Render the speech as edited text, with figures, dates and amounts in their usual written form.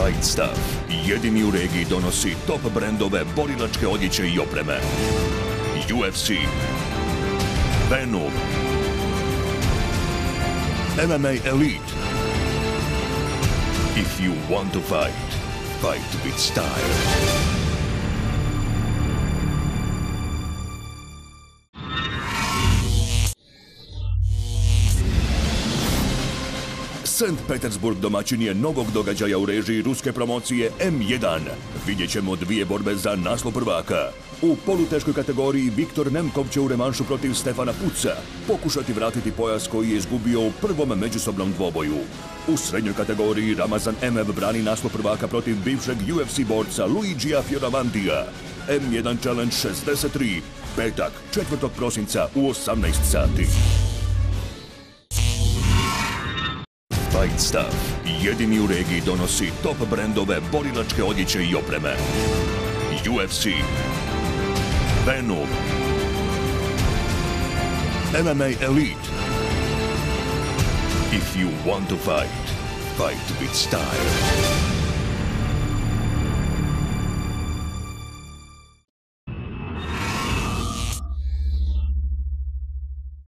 Fight Stuff jedini u regiji donosi top brendove borilačke odjeće i opreme. UFC, Venom, MMA Elite. If you want to fight, fight with style. Petersburg domaćin je novog događaja u režiji ruske promocije M-1. Vidjet ćemo dvije borbe za naslov prvaka. U poluteškoj kategoriji Viktor Nemkov će u revanšu protiv Stephana Puetza pokušati vratiti pojas koji je izgubio u prvom međusobnom dvoboju. U srednjoj kategoriji Ramazan Emeev brani naslov prvaka protiv bivšeg UFC borca Luigija Fioravantija. M-1 Challenge 63, petak 4. prosinca u 18 sati. Fight Stuff jedini u regiji donosi top brendove borilačke odjeće i opreme. UFC, Venom, MMA Elite. If you want to fight, fight with style.